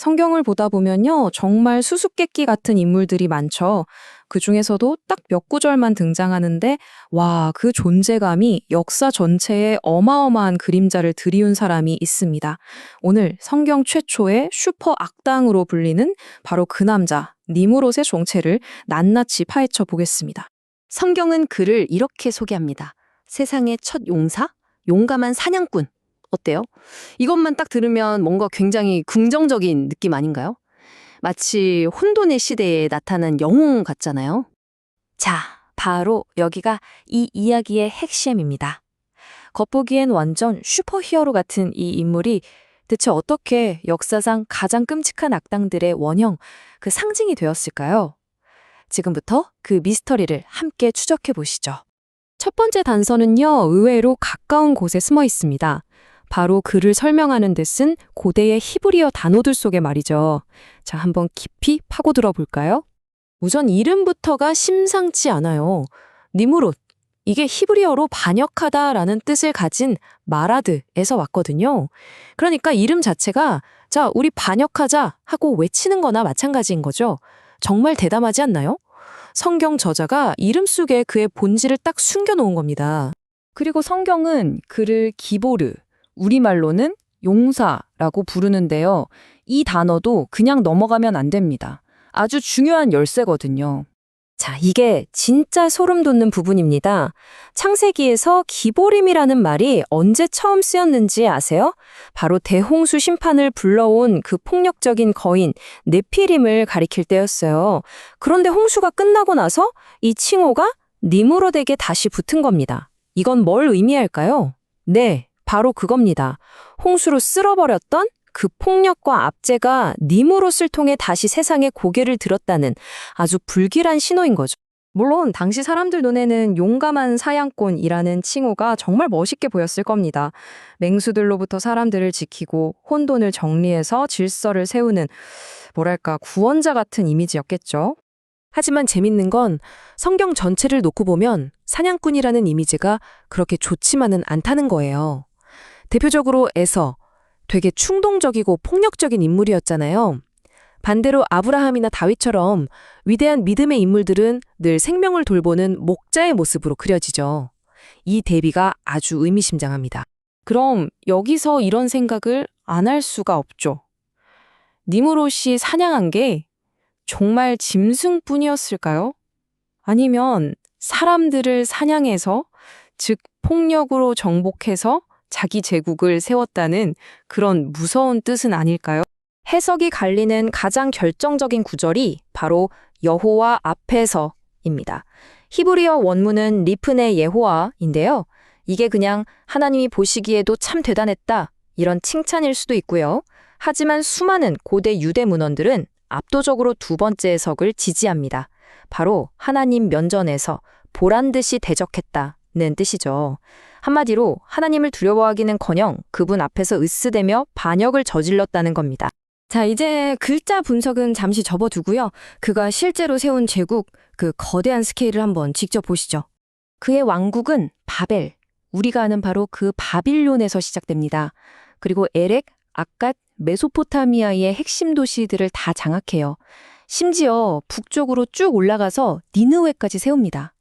성경을 보다 보면요, 정말 수수께끼 같은 인물들이 많죠. 그 중에서도 딱 몇 구절만 등장하는데, 와, 그 존재감이 역사 전체에 어마어마한 그림자를 들이운 사람이 있습니다. 오늘 성경 최초의 슈퍼 악당으로 불리는 바로 그 남자, 니무롯의 정체를 낱낱이 파헤쳐 보겠습니다. 성경은 그를 이렇게 소개합니다. 세상의 첫 용사? 용감한 사냥꾼. 어때요? 이것만 딱 들으면 뭔가 굉장히 긍정적인 느낌 아닌가요? 마치 혼돈의 시대에 나타난 영웅 같잖아요. 자, 바로 여기가 이 이야기의 핵심입니다. 겉보기엔 완전 슈퍼히어로 같은 이 인물이 대체 어떻게 역사상 가장 끔찍한 악당들의 원형, 그 상징이 되었을까요? 지금부터 그 미스터리를 함께 추적해 보시죠. 첫 번째 단서는요, 의외로 가까운 곳에 숨어 있습니다. 바로 그를 설명하는 데 쓴 고대의 히브리어 단어들 속에 말이죠. 자, 한번 깊이 파고들어 볼까요? 우선 이름부터가 심상치 않아요. 니무롯. 이게 히브리어로 반역하다라는 뜻을 가진 마라드에서 왔거든요. 그러니까 이름 자체가 자, 우리 반역하자 하고 외치는 거나 마찬가지인 거죠. 정말 대담하지 않나요? 성경 저자가 이름 속에 그의 본질을 딱 숨겨놓은 겁니다. 그리고 성경은 그를 기보르, 우리말로는 용사라고 부르는데요. 이 단어도 그냥 넘어가면 안 됩니다. 아주 중요한 열쇠거든요. 자, 이게 진짜 소름 돋는 부분입니다. 창세기에서 기보림이라는 말이 언제 처음 쓰였는지 아세요? 바로 대홍수 심판을 불러온 그 폭력적인 거인 네피림을 가리킬 때였어요. 그런데 홍수가 끝나고 나서 이 칭호가 니무롯에게 다시 붙은 겁니다. 이건 뭘 의미할까요? 네, 바로 그겁니다. 홍수로 쓸어버렸던 그 폭력과 압제가 니무롯을 통해 다시 세상에 고개를 들었다는 아주 불길한 신호인 거죠. 물론 당시 사람들 눈에는 용감한 사냥꾼이라는 칭호가 정말 멋있게 보였을 겁니다. 맹수들로부터 사람들을 지키고 혼돈을 정리해서 질서를 세우는 뭐랄까 구원자 같은 이미지였겠죠. 하지만 재밌는 건 성경 전체를 놓고 보면 사냥꾼이라는 이미지가 그렇게 좋지만은 않다는 거예요. 대표적으로 에서 되게 충동적이고 폭력적인 인물이었잖아요. 반대로 아브라함이나 다윗처럼 위대한 믿음의 인물들은 늘 생명을 돌보는 목자의 모습으로 그려지죠. 이 대비가 아주 의미심장합니다. 그럼 여기서 이런 생각을 안 할 수가 없죠. 니무롯이 사냥한 게 정말 짐승뿐이었을까요? 아니면 사람들을 사냥해서, 즉 폭력으로 정복해서 자기 제국을 세웠다는 그런 무서운 뜻은 아닐까요? 해석이 갈리는 가장 결정적인 구절이 바로 여호와 앞에서입니다. 히브리어 원문은 리프네 예호와인데요. 이게 그냥 하나님이 보시기에도 참 대단했다, 이런 칭찬일 수도 있고요. 하지만 수많은 고대 유대 문헌들은 압도적으로 두 번째 해석을 지지합니다. 바로 하나님 면전에서 보란듯이 대적했다는 뜻이죠. 한마디로 하나님을 두려워하기는커녕 그분 앞에서 으스대며 반역을 저질렀다는 겁니다. 자, 이제 글자 분석은 잠시 접어두고요. 그가 실제로 세운 제국, 그 거대한 스케일을 한번 직접 보시죠. 그의 왕국은 바벨, 우리가 아는 바로 그 바빌론에서 시작됩니다. 그리고 에렉, 아갓, 메소포타미아의 핵심 도시들을 다 장악해요. 심지어 북쪽으로 쭉 올라가서 니느웨까지 세웁니다.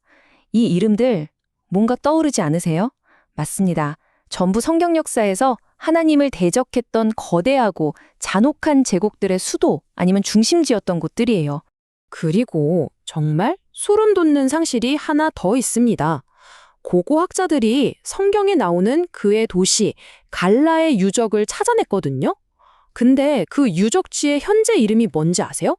이 이름들 뭔가 떠오르지 않으세요? 맞습니다. 전부 성경 역사에서 하나님을 대적했던 거대하고 잔혹한 제국들의 수도 아니면 중심지였던 곳들이에요. 그리고 정말 소름 돋는 상실이 하나 더 있습니다. 고고학자들이 성경에 나오는 그의 도시 갈라의 유적을 찾아냈거든요. 근데 그 유적지의 현재 이름이 뭔지 아세요?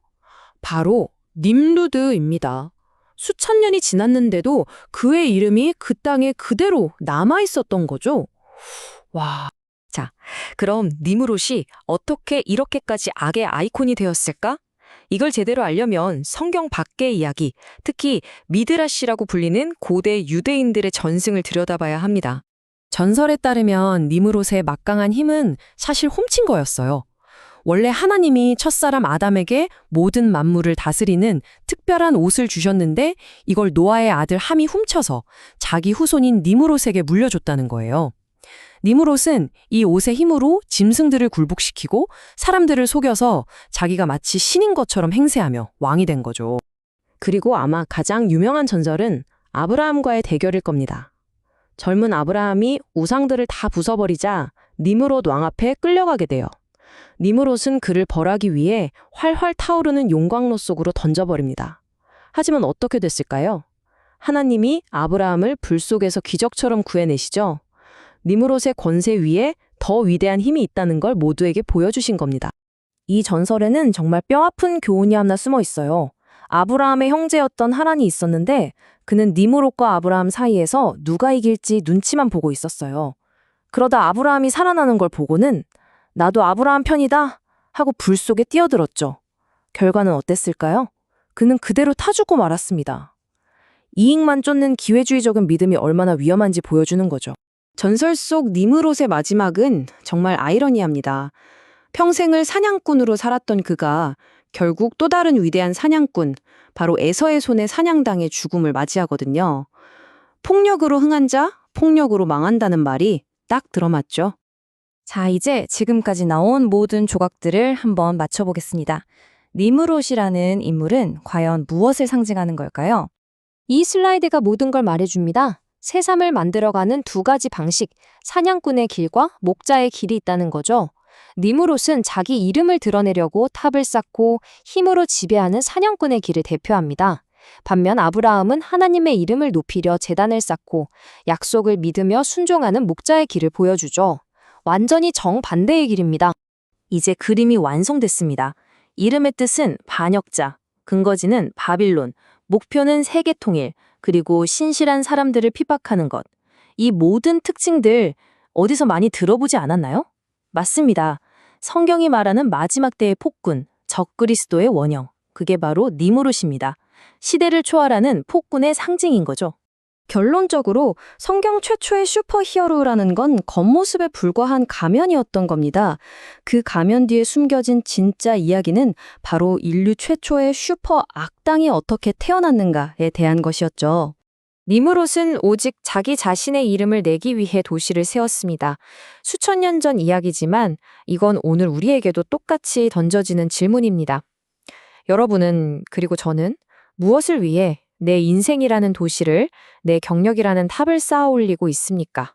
바로 님루드입니다. 수천 년이 지났는데도 그의 이름이 그 땅에 그대로 남아있었던 거죠. 와. 자, 그럼 니무롯이 어떻게 이렇게까지 악의 아이콘이 되었을까? 이걸 제대로 알려면 성경 밖의 이야기, 특히 미드라시라고 불리는 고대 유대인들의 전승을 들여다봐야 합니다. 전설에 따르면 니무롯의 막강한 힘은 사실 훔친 거였어요. 원래 하나님이 첫사람 아담에게 모든 만물을 다스리는 특별한 옷을 주셨는데 이걸 노아의 아들 함이 훔쳐서 자기 후손인 니무롯에게 물려줬다는 거예요. 니무롯은 이 옷의 힘으로 짐승들을 굴복시키고 사람들을 속여서 자기가 마치 신인 것처럼 행세하며 왕이 된 거죠. 그리고 아마 가장 유명한 전설은 아브라함과의 대결일 겁니다. 젊은 아브라함이 우상들을 다 부숴버리자 니무롯 왕 앞에 끌려가게 돼요. 니무롯은 그를 벌하기 위해 활활 타오르는 용광로 속으로 던져버립니다. 하지만 어떻게 됐을까요? 하나님이 아브라함을 불 속에서 기적처럼 구해내시죠. 니무롯의 권세 위에 더 위대한 힘이 있다는 걸 모두에게 보여주신 겁니다. 이 전설에는 정말 뼈아픈 교훈이 하나 숨어 있어요. 아브라함의 형제였던 하란이 있었는데 그는 니무롯과 아브라함 사이에서 누가 이길지 눈치만 보고 있었어요. 그러다 아브라함이 살아나는 걸 보고는 나도 아브라함 편이다 하고 불 속에 뛰어들었죠. 결과는 어땠을까요? 그는 그대로 타죽고 말았습니다. 이익만 쫓는 기회주의적인 믿음이 얼마나 위험한지 보여주는 거죠. 전설 속 니무롯의 마지막은 정말 아이러니합니다. 평생을 사냥꾼으로 살았던 그가 결국 또 다른 위대한 사냥꾼, 바로 에서의 손에 사냥당해 죽음을 맞이하거든요. 폭력으로 흥한 자, 폭력으로 망한다는 말이 딱 들어맞죠. 자, 이제 지금까지 나온 모든 조각들을 한번 맞춰보겠습니다. 니무롯이라는 인물은 과연 무엇을 상징하는 걸까요? 이 슬라이드가 모든 걸 말해줍니다. 새삼을 만들어가는 두 가지 방식, 사냥꾼의 길과 목자의 길이 있다는 거죠. 니무롯은 자기 이름을 드러내려고 탑을 쌓고 힘으로 지배하는 사냥꾼의 길을 대표합니다. 반면 아브라함은 하나님의 이름을 높이려 제단을 쌓고 약속을 믿으며 순종하는 목자의 길을 보여주죠. 완전히 정반대의 길입니다. 이제 그림이 완성됐습니다. 이름의 뜻은 반역자, 근거지는 바빌론, 목표는 세계 통일, 그리고 신실한 사람들을 핍박하는 것. 이 모든 특징들 어디서 많이 들어보지 않았나요? 맞습니다. 성경이 말하는 마지막 때의 폭군, 적그리스도의 원형. 그게 바로 니무롯입니다. 시대를 초월하는 폭군의 상징인 거죠. 결론적으로 성경 최초의 슈퍼히어로라는 건 겉모습에 불과한 가면이었던 겁니다. 그 가면 뒤에 숨겨진 진짜 이야기는 바로 인류 최초의 슈퍼 악당이 어떻게 태어났는가에 대한 것이었죠. 니무롯은 오직 자기 자신의 이름을 내기 위해 도시를 세웠습니다. 수천 년 전 이야기지만 이건 오늘 우리에게도 똑같이 던져지는 질문입니다. 여러분은, 그리고 저는 무엇을 위해 내 인생이라는 도시를, 내 경력이라는 탑을 쌓아 올리고 있습니까?